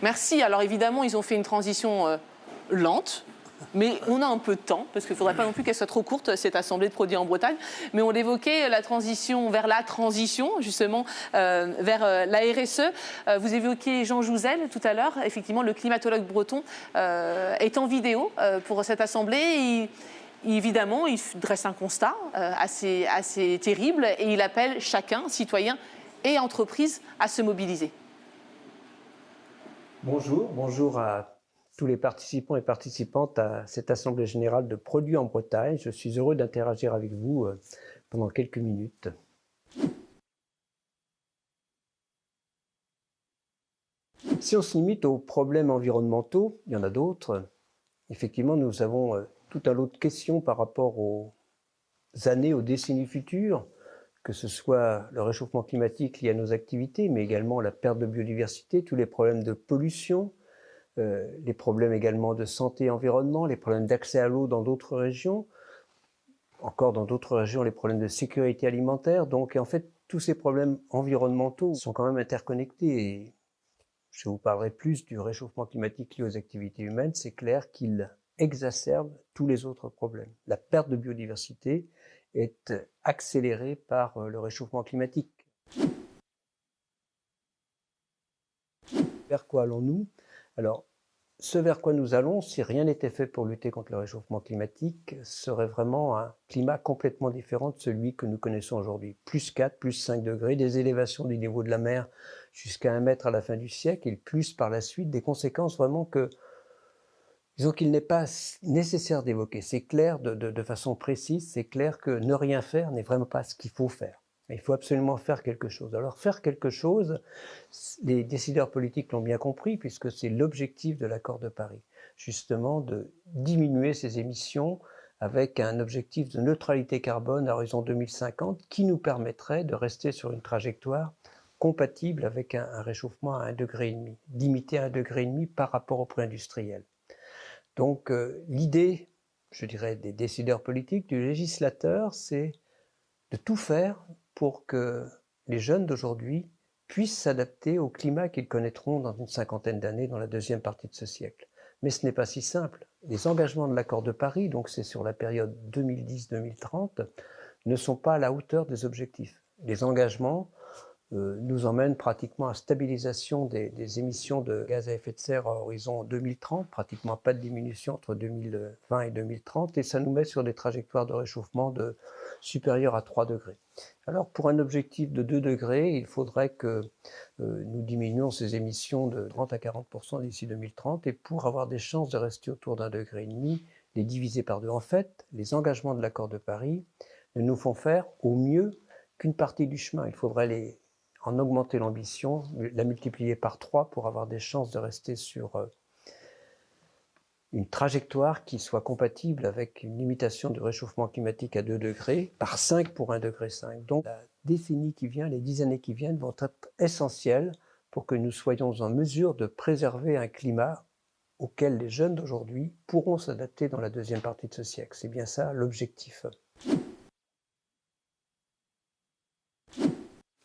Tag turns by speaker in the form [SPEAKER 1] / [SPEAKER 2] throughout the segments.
[SPEAKER 1] Merci. Alors évidemment, ils ont fait une transition lente. Mais on a un peu de temps, parce qu'il ne faudrait pas non plus qu'elle soit trop courte, cette assemblée de produits en Bretagne. Mais on évoquait la transition vers la transition, justement, vers la RSE. Vous évoquiez Jean Jouzel tout à l'heure. Effectivement, le climatologue breton est en vidéo pour cette assemblée. Évidemment, il dresse un constat assez terrible et il appelle chacun, citoyen et entreprise, à se mobiliser.
[SPEAKER 2] Bonjour à tous les participants et participantes à cette Assemblée générale de produits en Bretagne. Je suis heureux d'interagir avec vous pendant quelques minutes. Si on se limite aux problèmes environnementaux, il y en a d'autres. Effectivement, nous avons tout un lot de questions par rapport aux années, aux décennies futures, que ce soit le réchauffement climatique lié à nos activités, mais également la perte de biodiversité, tous les problèmes de pollution, les problèmes également de santé et environnement, les problèmes d'accès à l'eau dans d'autres régions, encore dans d'autres régions les problèmes de sécurité alimentaire. Donc en fait, tous ces problèmes environnementaux sont quand même interconnectés. Et je vous parlerai plus du réchauffement climatique lié aux activités humaines. C'est clair qu'il exacerbe tous les autres problèmes. La perte de biodiversité est accélérée par le réchauffement climatique. Vers quoi allons-nous ? Alors, ce vers quoi nous allons, si rien n'était fait pour lutter contre le réchauffement climatique, serait vraiment un climat complètement différent de celui que nous connaissons aujourd'hui. Plus 4, plus 5 degrés, des élévations du niveau de la mer jusqu'à 1 mètre à la fin du siècle, et plus par la suite, des conséquences vraiment disons qu'il n'est pas nécessaire d'évoquer. C'est clair de façon précise, c'est clair que ne rien faire n'est vraiment pas ce qu'il faut faire. Il faut absolument faire quelque chose. Alors faire quelque chose, les décideurs politiques l'ont bien compris, puisque c'est l'objectif de l'accord de Paris, justement de diminuer ces émissions avec un objectif de neutralité carbone à horizon 2050 qui nous permettrait de rester sur une trajectoire compatible avec un réchauffement à 1,5 degré, limité à 1,5 degré par rapport au pré-industriel. Donc l'idée, je dirais, des décideurs politiques, du législateur, c'est de tout faire pour que les jeunes d'aujourd'hui puissent s'adapter au climat qu'ils connaîtront dans une cinquantaine d'années, dans la deuxième partie de ce siècle. Mais ce n'est pas si simple. Les engagements de l'accord de Paris, donc c'est sur la période 2010-2030, ne sont pas à la hauteur des objectifs. Les engagements nous emmènent pratiquement à stabilisation des émissions de gaz à effet de serre à horizon 2030, pratiquement pas de diminution entre 2020 et 2030, et ça nous met sur des trajectoires de réchauffement supérieures à 3 degrés. Alors pour un objectif de 2 degrés, il faudrait que nous diminuions ces émissions de 30 à 40% d'ici 2030, et pour avoir des chances de rester autour d'1,5 degré, les diviser par 2. En fait, les engagements de l'accord de Paris ne nous font faire au mieux qu'une partie du chemin. Il faudrait en augmenter l'ambition, la multiplier par 3 pour avoir des chances de rester sur une trajectoire qui soit compatible avec une limitation du réchauffement climatique à 2 degrés, par 5 pour 1,5 degré. Donc la décennie qui vient, les 10 années qui viennent vont être essentielles pour que nous soyons en mesure de préserver un climat auquel les jeunes d'aujourd'hui pourront s'adapter dans la deuxième partie de ce siècle. C'est bien ça l'objectif.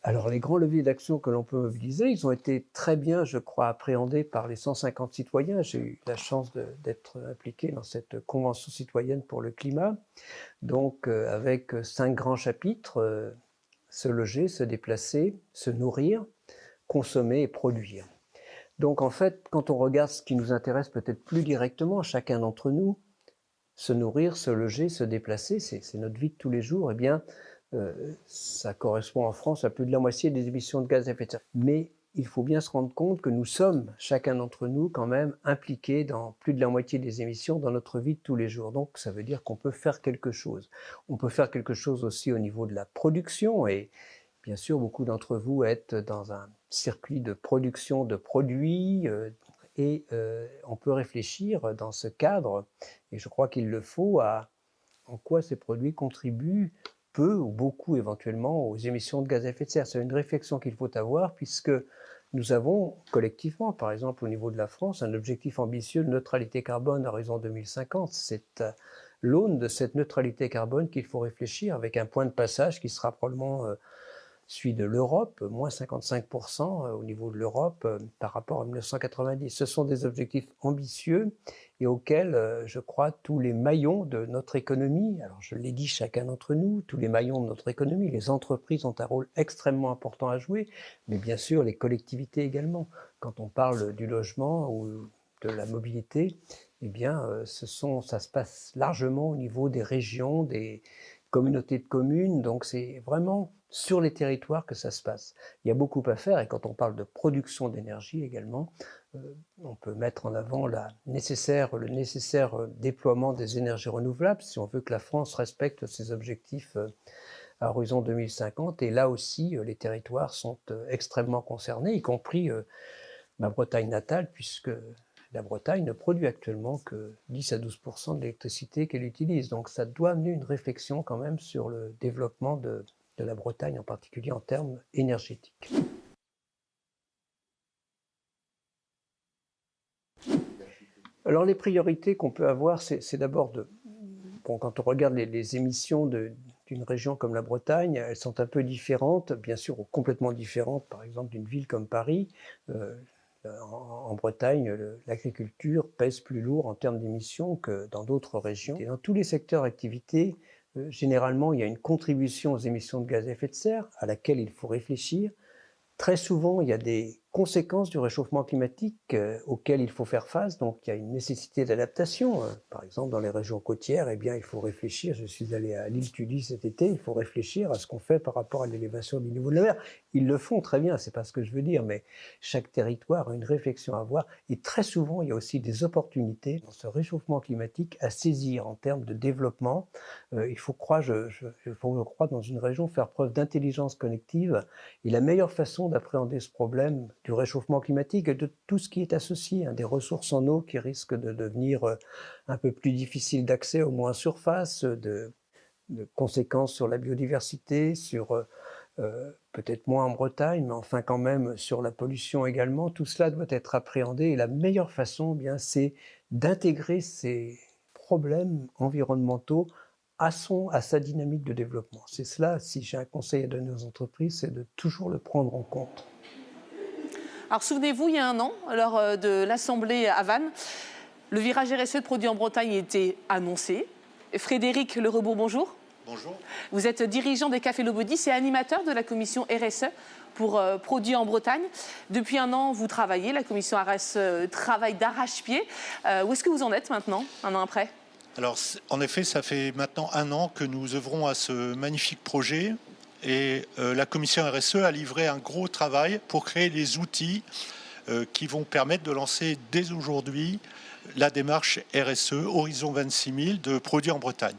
[SPEAKER 2] Alors les grands leviers d'action que l'on peut mobiliser, ils ont été très bien, je crois, appréhendés par les 150 citoyens. J'ai eu la chance d'être impliqué dans cette convention citoyenne pour le climat, donc avec 5 grands chapitres, se loger, se déplacer, se nourrir, consommer et produire. Donc en fait, quand on regarde ce qui nous intéresse peut-être plus directement, chacun d'entre nous, se nourrir, se loger, se déplacer, c'est notre vie de tous les jours, eh bien, ça correspond en France à plus de la moitié des émissions de gaz à effet de serre. Mais il faut bien se rendre compte que nous sommes, chacun d'entre nous, quand même impliqués dans plus de la moitié des émissions dans notre vie de tous les jours. Donc ça veut dire qu'on peut faire quelque chose. On peut faire quelque chose aussi au niveau de la production, et bien sûr, beaucoup d'entre vous êtes dans un circuit de production de produits, et on peut réfléchir dans ce cadre, et je crois qu'il le faut, à en quoi ces produits contribuent peu ou beaucoup éventuellement aux émissions de gaz à effet de serre. C'est une réflexion qu'il faut avoir, puisque nous avons collectivement, par exemple au niveau de la France, un objectif ambitieux de neutralité carbone à horizon 2050. C'est à l'aune de cette neutralité carbone qu'il faut réfléchir, avec un point de passage qui sera probablement celui de l'Europe, moins 55% au niveau de l'Europe par rapport à 1990. Ce sont des objectifs ambitieux et auxquels, je crois, tous les maillons de notre économie, alors je l'ai dit chacun d'entre nous, tous les maillons de notre économie, les entreprises ont un rôle extrêmement important à jouer, mais bien sûr les collectivités également. Quand on parle du logement ou de la mobilité, eh bien, ça se passe largement au niveau des régions, des communautés de communes, donc c'est vraiment sur les territoires que ça se passe. Il y a beaucoup à faire et quand on parle de production d'énergie également, on peut mettre en avant le nécessaire déploiement des énergies renouvelables si on veut que la France respecte ses objectifs à horizon 2050. Et là aussi, les territoires sont extrêmement concernés, y compris ma Bretagne natale, puisque la Bretagne ne produit actuellement que 10 à 12% de l'électricité qu'elle utilise. Donc ça doit amener une réflexion quand même sur le développement de la Bretagne, en particulier en termes énergétiques. Alors les priorités qu'on peut avoir, c'est d'abord quand on regarde les émissions d'une région comme la Bretagne, elles sont un peu différentes, bien sûr complètement différentes, par exemple d'une ville comme Paris. En Bretagne, l'agriculture pèse plus lourd en termes d'émissions que dans d'autres régions. Et dans tous les secteurs d'activité, généralement, il y a une contribution aux émissions de gaz à effet de serre à laquelle il faut réfléchir. Très souvent, il y a des conséquences du réchauffement climatique auxquelles il faut faire face, donc il y a une nécessité d'adaptation. Par exemple, dans les régions côtières, eh bien, il faut réfléchir, je suis allé à l'île Tully cet été, il faut réfléchir à ce qu'on fait par rapport à l'élévation du niveau de la mer. Ils le font très bien, c'est pas ce que je veux dire, mais chaque territoire a une réflexion à avoir, et très souvent, il y a aussi des opportunités dans ce réchauffement climatique à saisir en termes de développement. Il faut, je crois, dans une région, faire preuve d'intelligence collective, et la meilleure façon d'appréhender ce problème du réchauffement climatique et de tout ce qui est associé, des ressources en eau qui risquent de devenir un peu plus difficiles d'accès, au moins en surface, de conséquences sur la biodiversité, sur peut-être moins en Bretagne, mais enfin quand même sur la pollution également. Tout cela doit être appréhendé et la meilleure façon, bien, c'est d'intégrer ces problèmes environnementaux à sa dynamique de développement. C'est cela, si j'ai un conseil à donner aux entreprises, c'est de toujours le prendre en compte.
[SPEAKER 1] Alors souvenez-vous, il y a un an, lors de l'Assemblée à Vannes, le virage RSE de produits en Bretagne était annoncé. Frédéric Lerebourg, bonjour.
[SPEAKER 3] Bonjour.
[SPEAKER 1] Vous êtes dirigeant des Cafés Lobodis et animateur de la commission RSE pour produits en Bretagne. Depuis un an, vous travaillez, la commission RSE travaille d'arrache-pied. Où est-ce que vous en êtes maintenant, un an après ?
[SPEAKER 3] Alors, en effet, ça fait maintenant un an que nous œuvrons à ce magnifique projet et la commission RSE a livré un gros travail pour créer les outils qui vont permettre de lancer dès aujourd'hui la démarche RSE Horizon 26 000 de produits en Bretagne.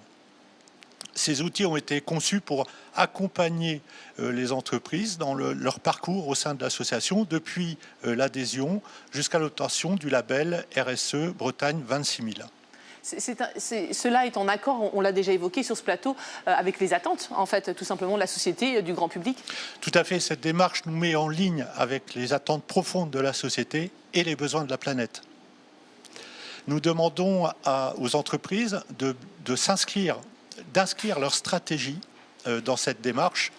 [SPEAKER 3] Ces outils ont été conçus pour accompagner les entreprises dans leur parcours au sein de l'association, depuis l'adhésion jusqu'à l'obtention du label RSE Bretagne 26 000.
[SPEAKER 1] Cela est en accord, on l'a déjà évoqué sur ce plateau, avec les attentes, en fait, tout simplement, de la société, du grand public.
[SPEAKER 3] Tout à fait. Cette démarche nous met en ligne avec les attentes profondes de la société et les besoins de la planète. Nous demandons aux entreprises d'inscrire leur stratégie dans cette démarche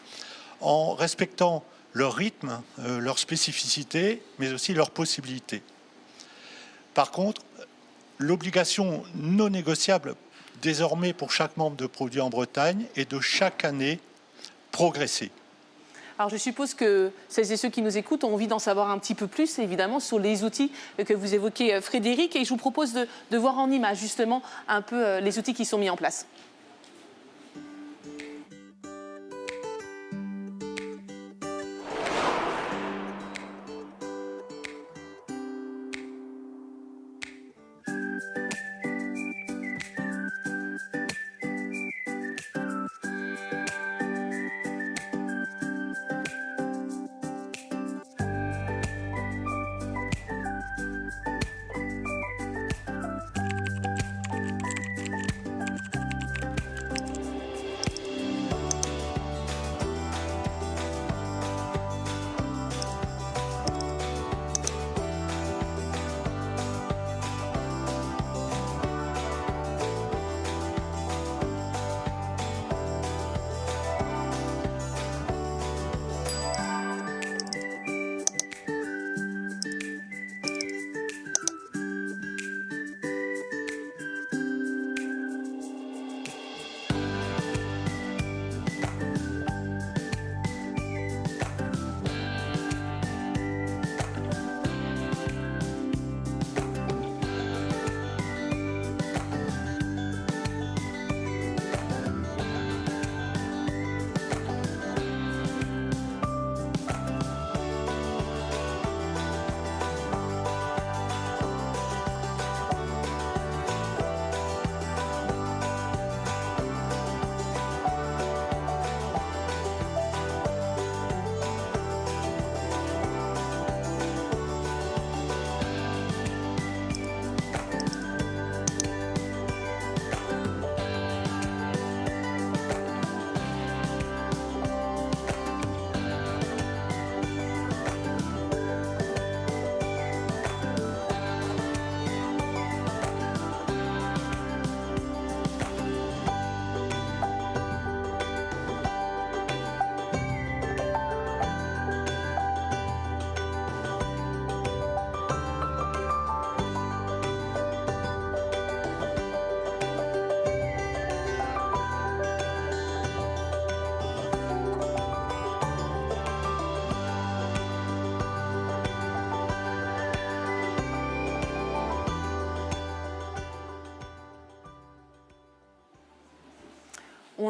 [SPEAKER 3] en respectant leur rythme, leur spécificité, mais aussi leurs possibilités. Par contre, l'obligation non négociable désormais pour chaque membre de Produits en Bretagne est de chaque année progresser.
[SPEAKER 1] Alors je suppose que celles et ceux qui nous écoutent ont envie d'en savoir un petit peu plus, évidemment, sur les outils que vous évoquez, Frédéric, et je vous propose de voir en image justement un peu les outils qui sont mis en place.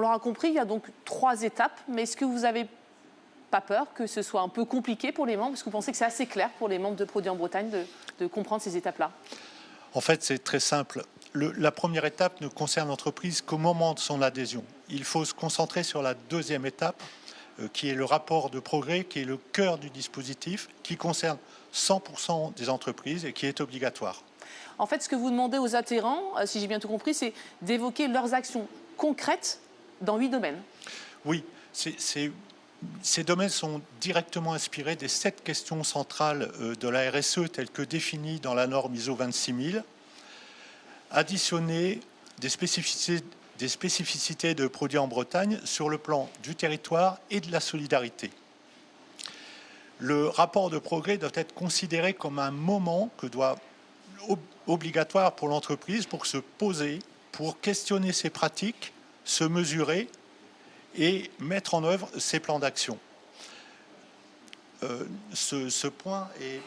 [SPEAKER 1] l'aura compris, il y a donc 3 étapes, mais est-ce que vous n'avez pas peur que ce soit un peu compliqué pour les membres? Est-ce que vous pensez que c'est assez clair pour les membres de Produits en Bretagne de comprendre ces étapes-là?
[SPEAKER 3] En fait, c'est très simple. La première étape ne concerne l'entreprise qu'au moment de son adhésion. Il faut se concentrer sur la deuxième étape, qui est le rapport de progrès, qui est le cœur du dispositif, qui concerne 100% des entreprises et qui est obligatoire.
[SPEAKER 1] En fait, ce que vous demandez aux adhérents, si j'ai bien tout compris, c'est d'évoquer leurs actions concrètes dans 8 domaines.
[SPEAKER 3] Oui, ces domaines sont directement inspirés des 7 questions centrales de la RSE telles que définies dans la norme ISO 26000, additionner des spécificités de Produits en Bretagne sur le plan du territoire et de la solidarité. Le rapport de progrès doit être considéré comme un moment obligatoire pour l'entreprise pour se poser, pour questionner ses pratiques, se mesurer et mettre en œuvre ses plans d'action. Ce point est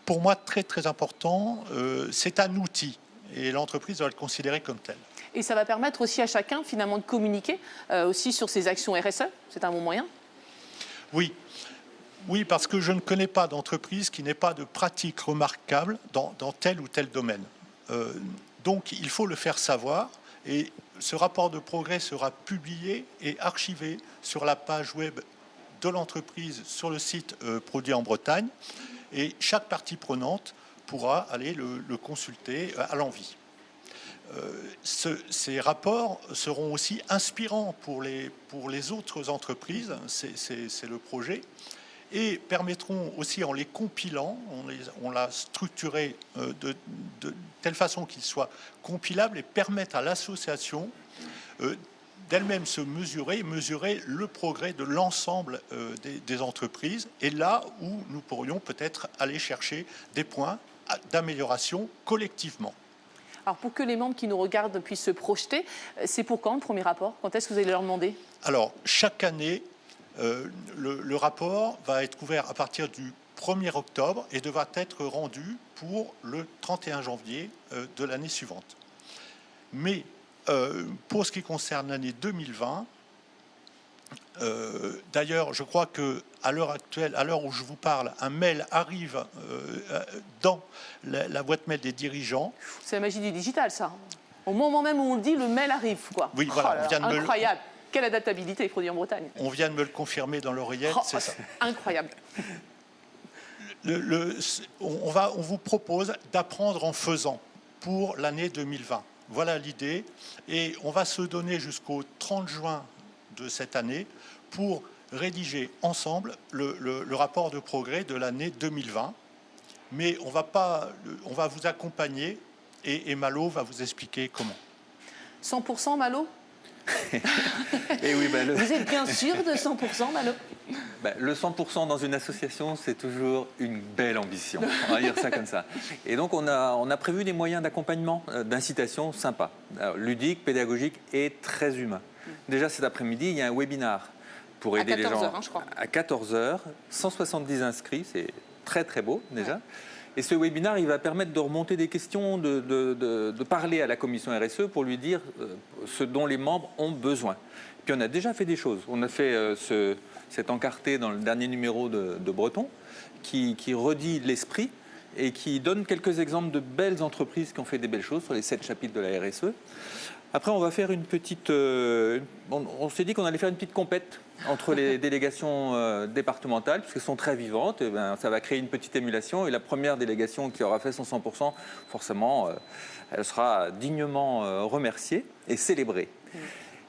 [SPEAKER 3] pour moi très très important. C'est un outil et l'entreprise doit le considérer comme tel.
[SPEAKER 1] Et ça va permettre aussi à chacun finalement de communiquer aussi sur ses actions RSE. C'est un bon moyen?
[SPEAKER 3] Oui. Oui, parce que je ne connais pas d'entreprise qui n'ait pas de pratiques remarquables dans tel ou tel domaine. Donc il faut le faire savoir et ce rapport de progrès sera publié et archivé sur la page web de l'entreprise sur le site Produits en Bretagne et chaque partie prenante pourra aller le consulter à l'envi. Ces rapports seront aussi inspirants pour les autres entreprises, c'est le projet, et permettront aussi, en les compilant, on l'a structuré de telle façon qu'il soit compilable et permettre à l'association d'elle-même se mesurer le progrès de l'ensemble des entreprises, et là où nous pourrions peut-être aller chercher des points d'amélioration collectivement.
[SPEAKER 1] Alors pour que les membres qui nous regardent puissent se projeter, c'est pour quand le premier rapport? Quand est-ce que vous allez leur demander?
[SPEAKER 3] Alors chaque année, le rapport va être ouvert à partir du 1er octobre et devra être rendu pour le 31 janvier de l'année suivante. Mais pour ce qui concerne l'année 2020, d'ailleurs, je crois qu'à l'heure actuelle, à l'heure où je vous parle, un mail arrive dans la boîte mail des dirigeants.
[SPEAKER 1] C'est la magie du digital, ça. Au moment même où on le dit, le mail arrive, quoi.
[SPEAKER 3] Oui, voilà.
[SPEAKER 1] Oh là là, incroyable. Quelle adaptabilité, Produits en Bretagne.
[SPEAKER 3] On vient de me le confirmer dans l'oreillette, c'est ça.
[SPEAKER 1] Incroyable.
[SPEAKER 3] On vous propose d'apprendre en faisant pour l'année 2020. Voilà l'idée. Et on va se donner jusqu'au 30 juin de cette année pour rédiger ensemble le rapport de progrès de l'année 2020. Mais on va vous accompagner et Malo va vous expliquer comment. 100%
[SPEAKER 1] Malo?
[SPEAKER 4] Et oui,
[SPEAKER 1] Vous êtes bien sûr de 100%, Malo?
[SPEAKER 4] Le 100% dans une association, c'est toujours une belle ambition. On va dire ça comme ça. Et donc, on a prévu des moyens d'accompagnement, d'incitation sympas, ludiques, pédagogiques et très humains. Déjà, cet après-midi, il y a un webinar pour aider les gens.
[SPEAKER 1] Je crois.
[SPEAKER 4] À 14h, 170 inscrits, c'est très très beau déjà. Ouais. Et ce webinaire, il va permettre de remonter des questions, de parler à la commission RSE pour lui dire ce dont les membres ont besoin. Puis on a déjà fait des choses. On a fait cet encarté dans le dernier numéro de Breton qui redit l'esprit et qui donne quelques exemples de belles entreprises qui ont fait des belles choses sur les 7 chapitres de la RSE. Après, on va faire une petite... on s'est dit qu'on allait faire une petite compète entre les délégations départementales, puisqu'elles sont très vivantes. Et ça va créer une petite émulation. Et la première délégation qui aura fait son 100%, forcément, elle sera dignement remerciée et célébrée.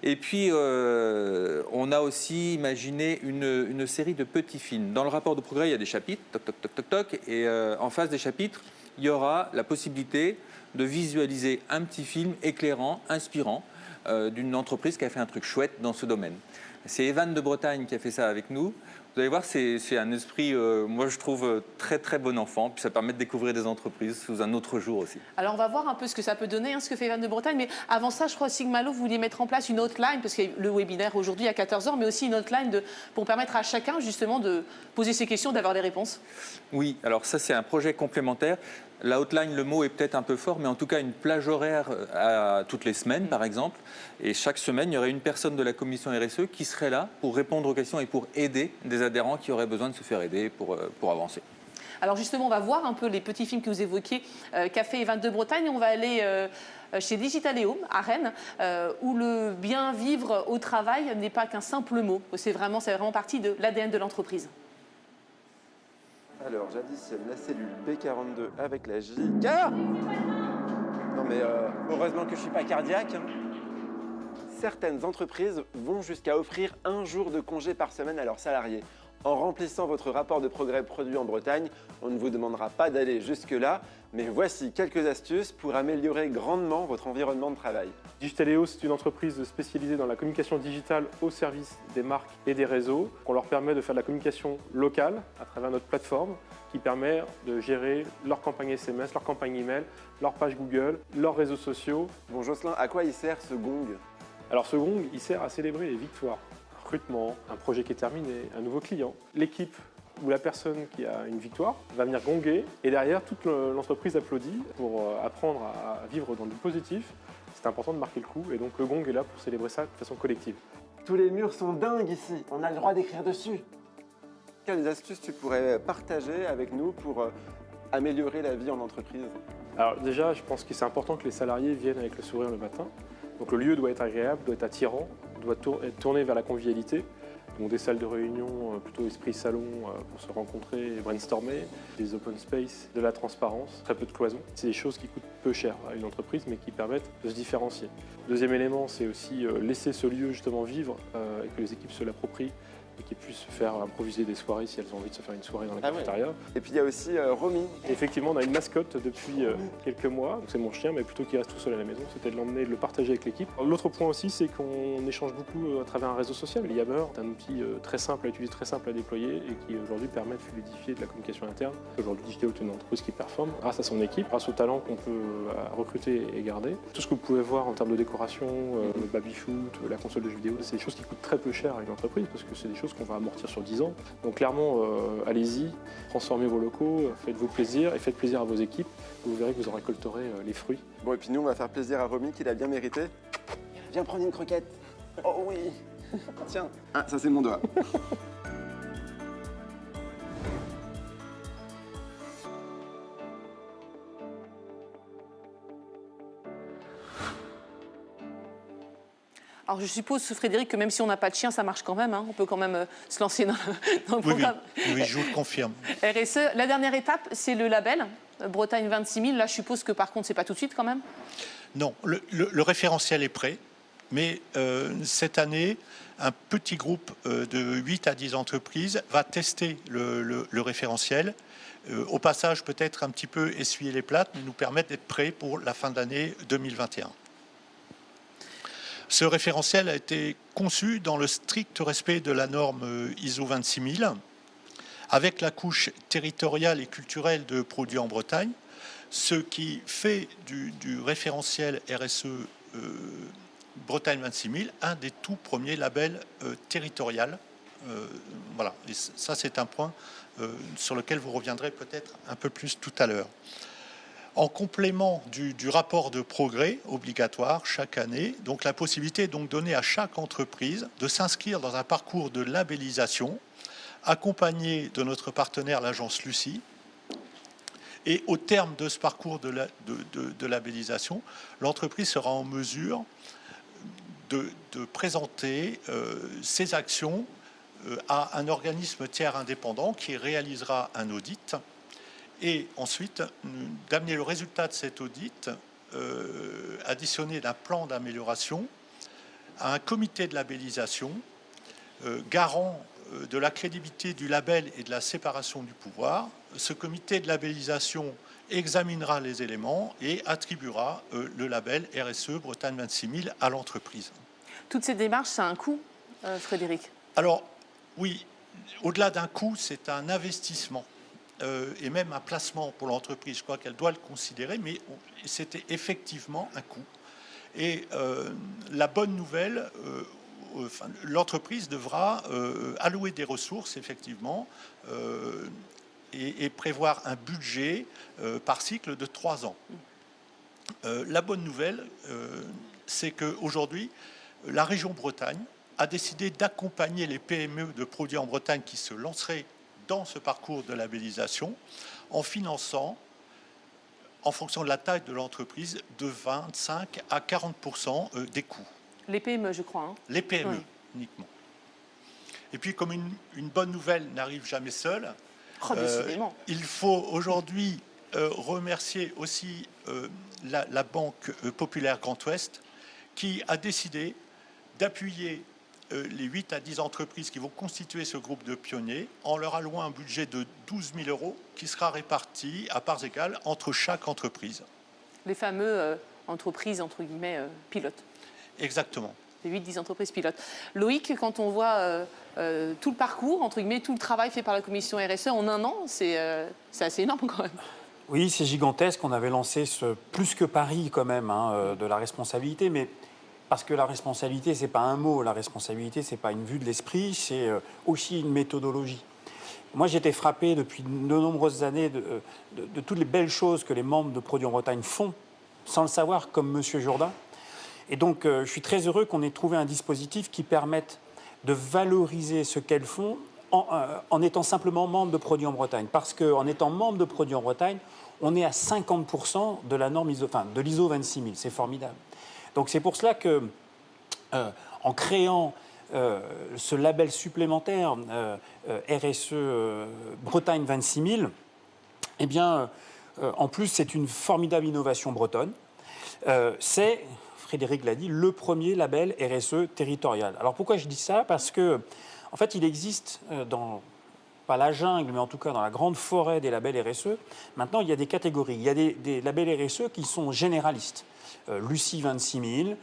[SPEAKER 4] Et puis, on a aussi imaginé une série de petits films. Dans le rapport de progrès, il y a des chapitres, toc, toc, toc, toc, toc. Et en face des chapitres, il y aura la possibilité de visualiser un petit film éclairant, inspirant, d'une entreprise qui a fait un truc chouette dans ce domaine. C'est Evan de Bretagne qui a fait ça avec nous. Vous allez voir, c'est un esprit, moi je trouve, très très bon enfant. Puis ça permet de découvrir des entreprises sous un autre jour aussi.
[SPEAKER 1] Alors on va voir un peu ce que ça peut donner, ce que fait Evan de Bretagne. Mais avant ça, je crois aussi que Malo voulait mettre en place une hotline, parce qu'il y a le webinaire aujourd'hui à 14h, mais aussi une hotline pour permettre à chacun justement de poser ses questions, d'avoir des réponses.
[SPEAKER 4] Oui, alors ça c'est un projet complémentaire. La hotline, le mot est peut-être un peu fort, mais en tout cas une plage horaire toutes les semaines, par exemple. Et chaque semaine, il y aurait une personne de la commission RSE qui serait là pour répondre aux questions et pour aider des adhérents qui auraient besoin de se faire aider pour avancer.
[SPEAKER 1] Alors justement, on va voir un peu les petits films que vous évoquiez, Café et 22 Bretagne. On va aller chez Digitaleum à Rennes, où le bien vivre au travail n'est pas qu'un simple mot. C'est vraiment partie de l'ADN de l'entreprise.
[SPEAKER 5] Alors, j'additionne la cellule B42 avec la JK. Non mais heureusement que je ne suis pas cardiaque. Certaines entreprises vont jusqu'à offrir 1 jour de congé par semaine à leurs salariés. En remplissant votre rapport de progrès produit en Bretagne, on ne vous demandera pas d'aller jusque-là, mais voici quelques astuces pour améliorer grandement votre environnement de travail.
[SPEAKER 6] Digitaleum, c'est une entreprise spécialisée dans la communication digitale au service des marques et des réseaux. On leur permet de faire de la communication locale à travers notre plateforme qui permet de gérer leur campagne SMS, leur campagne email, leur page Google, leurs réseaux sociaux.
[SPEAKER 5] Bon Jocelyn, à quoi il sert ce gong?
[SPEAKER 6] Alors ce gong, il sert à célébrer les victoires. Un recrutement, un projet qui est terminé, un nouveau client. L'équipe ou la personne qui a une victoire va venir gonger et derrière toute l'entreprise applaudit pour apprendre à vivre dans du positif. C'est important de marquer le coup et donc le gong est là pour célébrer ça de façon collective.
[SPEAKER 5] Tous les murs sont dingues ici, on a le droit d'écrire dessus. Quelles astuces tu pourrais partager avec nous pour améliorer la vie en entreprise?
[SPEAKER 6] Alors déjà, je pense que c'est important que les salariés viennent avec le sourire le matin. Donc le lieu doit être agréable, doit être attirant, doit être tourné vers la convivialité. Donc des salles de réunion plutôt esprit salon pour se rencontrer et brainstormer, des open space, de la transparence, très peu de cloisons. C'est des choses qui coûtent peu cher à une entreprise mais qui permettent de se différencier. Deuxième élément, c'est aussi laisser ce lieu justement vivre et que les équipes se l'approprient et qu'ils puissent faire improviser des soirées si elles ont envie de se faire une soirée dans la cafétéria.
[SPEAKER 5] Et puis il y a aussi Romy.
[SPEAKER 6] Effectivement, on a une mascotte depuis quelques mois, c'est mon chien, mais plutôt qu'il reste tout seul à la maison, c'était de l'emmener, de le partager avec l'équipe. L'autre point aussi, c'est qu'on échange beaucoup à travers un réseau social. Yammer est un outil très simple à utiliser, très simple à déployer et qui aujourd'hui permet de fluidifier de la communication interne. Aujourd'hui, Digitaleum est une entreprise qui performe grâce à son équipe, grâce au talent qu'on peut recruter et garder. Tout ce que vous pouvez voir en termes de décoration, le baby-foot, la console de jeux vidéo, c'est des choses qui coûtent très peu cher à une entreprise parce que c'est des choses qu'on va amortir sur 10 ans. Donc clairement, allez-y, transformez vos locaux, faites-vous plaisir et faites plaisir à vos équipes. Vous verrez que vous en récolterez les fruits.
[SPEAKER 5] Bon, et puis nous, on va faire plaisir à Romy, qui l'a bien mérité. Viens prendre une croquette. Oh oui. Tiens. Ah, ça c'est mon doigt.
[SPEAKER 1] Alors je suppose, Frédéric, que même si on n'a pas de chien, ça marche quand même. Hein. On peut quand même se lancer dans le programme.
[SPEAKER 3] Oui, je vous le confirme.
[SPEAKER 1] RSE, la dernière étape, c'est le label Bretagne 26 000. Là, je suppose que par contre, c'est pas tout de suite quand même.
[SPEAKER 3] Non, le référentiel est prêt, mais cette année, un petit groupe de 8 à 10 entreprises va tester le référentiel. Au passage, peut-être un petit peu essuyer les plâtres, mais nous permettre d'être prêts pour la fin d'année 2021. Ce référentiel a été conçu dans le strict respect de la norme ISO 26000, avec la couche territoriale et culturelle de produits en Bretagne, ce qui fait du référentiel RSE Bretagne 26000 un des tout premiers labels territorial. Voilà, et ça c'est un point sur lequel vous reviendrez peut-être un peu plus tout à l'heure. En complément du rapport de progrès obligatoire chaque année, donc la possibilité est donc donnée à chaque entreprise de s'inscrire dans un parcours de labellisation accompagné de notre partenaire l'agence Lucie. Et au terme de ce parcours de labellisation, l'entreprise sera en mesure de présenter ses actions à un organisme tiers indépendant qui réalisera un audit. Et ensuite, d'amener le résultat de cet audit, additionné d'un plan d'amélioration, à un comité de labellisation, garant de la crédibilité du label et de la séparation du pouvoir. Ce comité de labellisation examinera les éléments et attribuera le label RSE Bretagne 26000 à l'entreprise.
[SPEAKER 1] Toutes ces démarches, ça a un coût, Frédéric?
[SPEAKER 3] Alors, oui, au-delà d'un coût, c'est un investissement. Et même un placement pour l'entreprise, je crois qu'elle doit le considérer, mais c'était effectivement un coût. Et la bonne nouvelle, l'entreprise devra allouer des ressources, effectivement, et prévoir un budget par cycle de 3 ans. La bonne nouvelle, c'est qu'aujourd'hui, la région Bretagne a décidé d'accompagner les PME de produits en Bretagne qui se lanceraient dans ce parcours de labellisation en finançant, en fonction de la taille de l'entreprise, de 25 à 40% des coûts.
[SPEAKER 1] Les PME, je crois. Hein.
[SPEAKER 3] Les PME
[SPEAKER 1] Oui.
[SPEAKER 3] uniquement. Et puis, comme une bonne nouvelle n'arrive jamais seule,
[SPEAKER 1] Oh, décidément.
[SPEAKER 3] il faut aujourd'hui remercier aussi la Banque Populaire Grand Ouest qui a décidé d'appuyer les 8 à 10 entreprises qui vont constituer ce groupe de pionniers en leur allouant un budget de 12 000 € qui sera réparti à parts égales entre chaque entreprise.
[SPEAKER 1] Les fameux entreprises, entre guillemets, pilotes.
[SPEAKER 3] Exactement.
[SPEAKER 1] Les 8-10 entreprises pilotes. Loïc, quand on voit tout le parcours, entre guillemets, tout le travail fait par la commission RSE en un an, c'est assez énorme quand même.
[SPEAKER 7] Oui, c'est gigantesque. On avait lancé ce plus que pari quand même de la responsabilité, mais parce que la responsabilité, c'est pas un mot. La responsabilité, c'est pas une vue de l'esprit, c'est aussi une méthodologie. Moi, j'étais frappé depuis de nombreuses années de toutes les belles choses que les membres de Produits en Bretagne font, sans le savoir, comme Monsieur Jourdain. Et donc, je suis très heureux qu'on ait trouvé un dispositif qui permette de valoriser ce qu'elles font en étant simplement membre de Produits en Bretagne. Parce qu'en étant membre de Produits en Bretagne, on est à 50% de la norme de l'ISO 26000. C'est formidable. Donc, c'est pour cela que, en créant ce label supplémentaire RSE Bretagne 26000, eh bien, en plus, c'est une formidable innovation bretonne. C'est, Frédéric l'a dit, le premier label RSE territorial. Alors pourquoi je dis ça? Parce que, en fait, il existe pas la jungle, mais en tout cas dans la grande forêt des labels RSE, maintenant il y a des catégories. Il y a des labels RSE qui sont généralistes. Lucie 26000,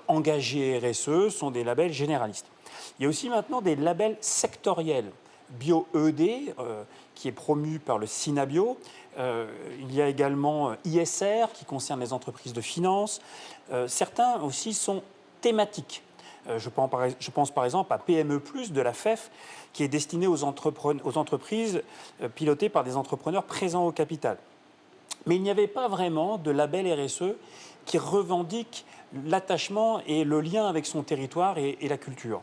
[SPEAKER 7] Engagé RSE sont des labels généralistes. Il y a aussi maintenant des labels sectoriels. Bio-ED, qui est promu par le Synabio. Il y a également ISR, qui concerne les entreprises de finance. Certains aussi sont thématiques. Je pense par exemple à PME+, de la FEF, qui est destiné aux entreprises pilotées par des entrepreneurs présents au capital. Mais il n'y avait pas vraiment de label RSE qui revendique l'attachement et le lien avec son territoire et la culture.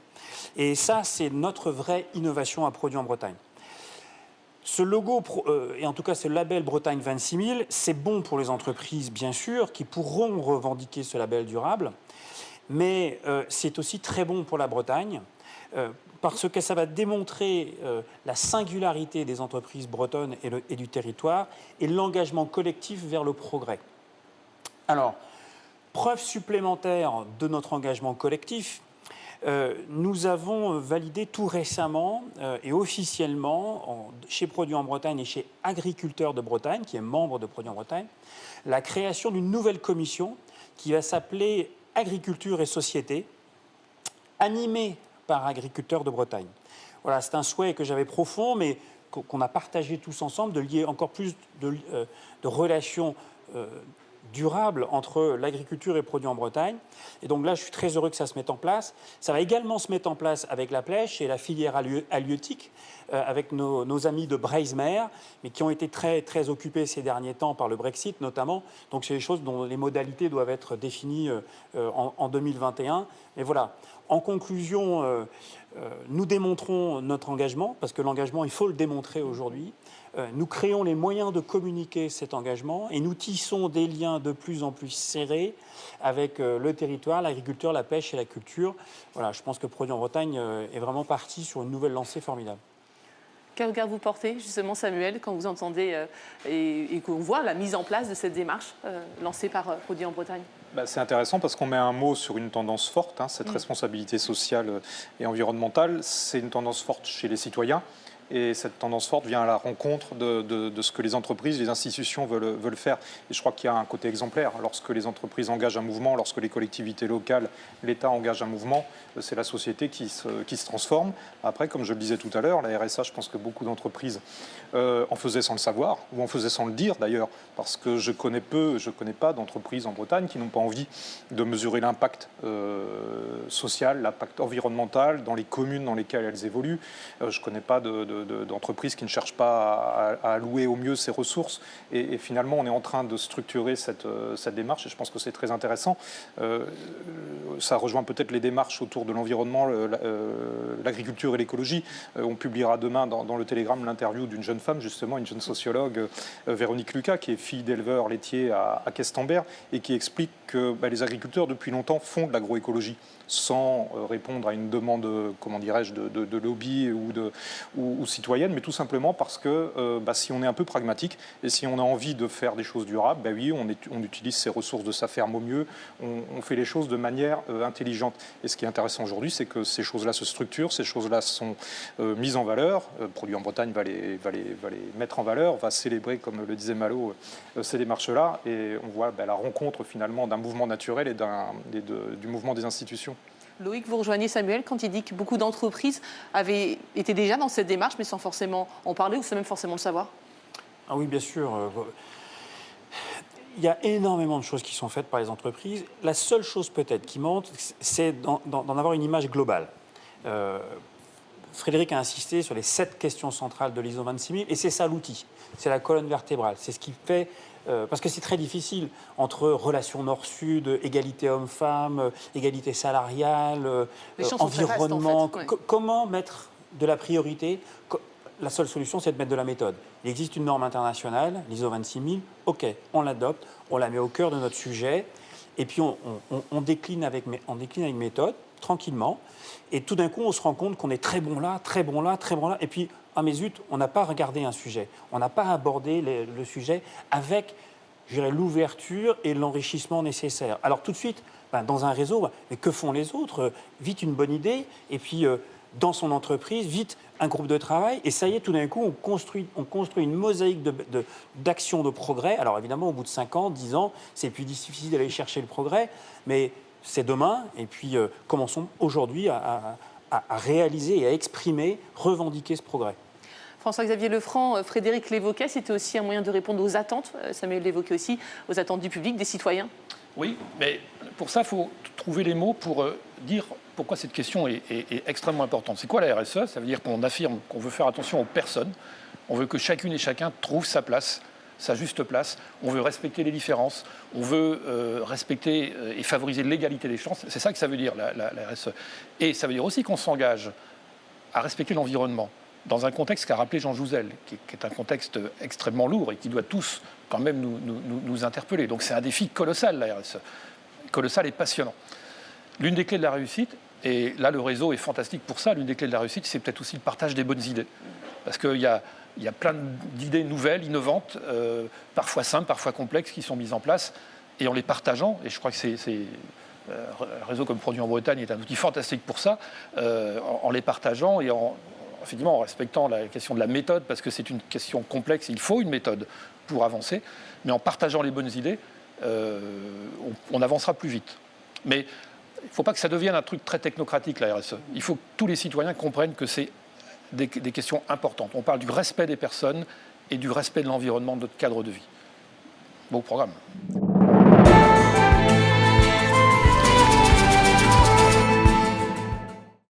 [SPEAKER 7] Et ça, c'est notre vraie innovation à Produits en Bretagne. Ce logo, et en tout cas ce label Bretagne 26000, c'est bon pour les entreprises, bien sûr, qui pourront revendiquer ce label durable, mais c'est aussi très bon pour la Bretagne, parce que ça va démontrer la singularité des entreprises bretonnes et du territoire, et l'engagement collectif vers le progrès. Alors, preuve supplémentaire de notre engagement collectif, nous avons validé tout récemment et officiellement chez Produits en Bretagne et chez Agriculteurs de Bretagne, qui est membre de Produits en Bretagne, la création d'une nouvelle commission qui va s'appeler Agriculture et Société, animée par Agriculteurs de Bretagne. Voilà, c'est un souhait que j'avais profond, mais qu'on a partagé tous ensemble, de lier encore plus de relations durable entre l'agriculture et Produits en Bretagne. Et donc là, je suis très heureux que ça se mette en place. Ça va également se mettre en place avec la pêche et la filière halieutique, avec nos amis de Breizmer, mais qui ont été très, très occupés ces derniers temps par le Brexit notamment. Donc c'est des choses dont les modalités doivent être définies en 2021. Mais voilà, en conclusion, nous démontrons notre engagement, parce que l'engagement, il faut le démontrer aujourd'hui. Nous créons les moyens de communiquer cet engagement et nous tissons des liens de plus en plus serrés avec le territoire, l'agriculture, la pêche et la culture. Voilà, je pense que Produits en Bretagne est vraiment parti sur une nouvelle lancée formidable.
[SPEAKER 1] Quel regard vous portez, justement, Samuel, quand vous entendez et qu'on voit la mise en place de cette démarche lancée par Produits en Bretagne?
[SPEAKER 8] C'est intéressant parce qu'on met un mot sur une tendance forte, cette responsabilité sociale et environnementale. C'est une tendance forte chez les citoyens. Et cette tendance forte vient à la rencontre de ce que les entreprises, les institutions veulent faire. Et je crois qu'il y a un côté exemplaire. Lorsque les entreprises engagent un mouvement, lorsque les collectivités locales, l'État engage un mouvement, c'est la société qui se transforme. Après, comme je le disais tout à l'heure, la RSA, je pense que beaucoup d'entreprises en faisaient sans le savoir, ou en faisaient sans le dire d'ailleurs, parce que je connais pas d'entreprises en Bretagne qui n'ont pas envie de mesurer l'impact social, l'impact environnemental dans les communes dans lesquelles elles évoluent. Je ne connais pas d'entreprises qui ne cherchent pas à allouer au mieux ses ressources. Et finalement, on est en train de structurer cette démarche et je pense que c'est très intéressant. Ça rejoint peut-être les démarches autour de l'environnement, l'agriculture et l'écologie. On publiera demain dans le Télégramme l'interview d'une jeune femme, justement, une jeune sociologue, Véronique Lucas, qui est fille d'éleveur laitier à Questembert et qui explique que les agriculteurs, depuis longtemps, font de l'agroécologie sans répondre à une demande, comment dirais-je, de lobby ou citoyenne, mais tout simplement parce que si on est un peu pragmatique et si on a envie de faire des choses durables, oui, on utilise ses ressources de sa ferme au mieux, on fait les choses de manière intelligente. Et ce qui est intéressant aujourd'hui, c'est que ces choses-là se structurent, ces choses-là sont mises en valeur. Produit en Bretagne va les mettre en valeur, va célébrer, comme le disait Malo, ces démarches-là. Et on voit la rencontre finalement d'un mouvement naturel et du mouvement des institutions.
[SPEAKER 1] Loïc, vous rejoignez Samuel quand il dit que beaucoup d'entreprises avaient été déjà dans cette démarche, mais sans forcément en parler ou sans même forcément le savoir.
[SPEAKER 7] Ah oui, bien sûr. Il y a énormément de choses qui sont faites par les entreprises. La seule chose peut-être qui manque, c'est d'en avoir une image globale. Frédéric a insisté sur les 7 questions centrales de l'ISO 26000, et c'est ça l'outil. C'est la colonne vertébrale. C'est ce qui fait... parce que c'est très difficile entre relations nord-sud, égalité homme-femme, égalité salariale, environnement.
[SPEAKER 1] En fait, ouais.
[SPEAKER 7] Comment mettre de la priorité? La seule solution, c'est de mettre de la méthode. Il existe une norme internationale, l'ISO 26000. OK, on l'adopte, on la met au cœur de notre sujet, et puis on décline avec méthode, tranquillement. Et tout d'un coup, on se rend compte qu'on est très bon là, très bon là, très bon là. Et puis, ah mais zut, on n'a pas regardé un sujet. On n'a pas abordé le sujet avec, je dirais, l'ouverture et l'enrichissement nécessaire. Alors tout de suite, dans un réseau, mais que font les autres? Vite une bonne idée, et puis dans son entreprise, vite un groupe de travail, et ça y est, tout d'un coup, on construit une mosaïque d'actions de progrès. Alors évidemment, au bout de 5 ans, 10 ans, c'est plus difficile d'aller chercher le progrès, mais c'est demain, et puis commençons aujourd'hui à réaliser et à exprimer, revendiquer ce progrès.
[SPEAKER 1] François-Xavier Lefranc, Frédéric l'évoquait, c'était aussi un moyen de répondre aux attentes, Samuel l'évoquait aussi, aux attentes du public, des citoyens.
[SPEAKER 9] Oui, mais pour ça, il faut trouver les mots pour dire pourquoi cette question est extrêmement importante. C'est quoi la RSE? Ça veut dire qu'on affirme qu'on veut faire attention aux personnes, on veut que chacune et chacun trouve sa place, sa juste place, on veut respecter les différences, on veut respecter et favoriser l'égalité des chances. C'est ça que ça veut dire, la RSE. Et ça veut dire aussi qu'on s'engage à respecter l'environnement dans un contexte qu'a rappelé Jean Jouzel, qui est un contexte extrêmement lourd et qui doit tous quand même nous interpeller. Donc c'est un défi colossal, la RSE, colossal et passionnant. L'une des clés de la réussite, et là le réseau est fantastique pour ça, l'une des clés de la réussite, c'est peut-être aussi le partage des bonnes idées. Parce qu'il y a plein d'idées nouvelles, innovantes, parfois simples, parfois complexes, qui sont mises en place. Et en les partageant, et je crois que un réseau comme Produit en Bretagne est un outil fantastique pour ça, en les partageant et effectivement, en respectant la question de la méthode, parce que c'est une question complexe, il faut une méthode pour avancer, mais en partageant les bonnes idées, on avancera plus vite. Mais il ne faut pas que ça devienne un truc très technocratique, la RSE. Il faut que tous les citoyens comprennent que c'est des questions importantes. On parle du respect des personnes et du respect de l'environnement, de notre cadre de vie. Beau programme.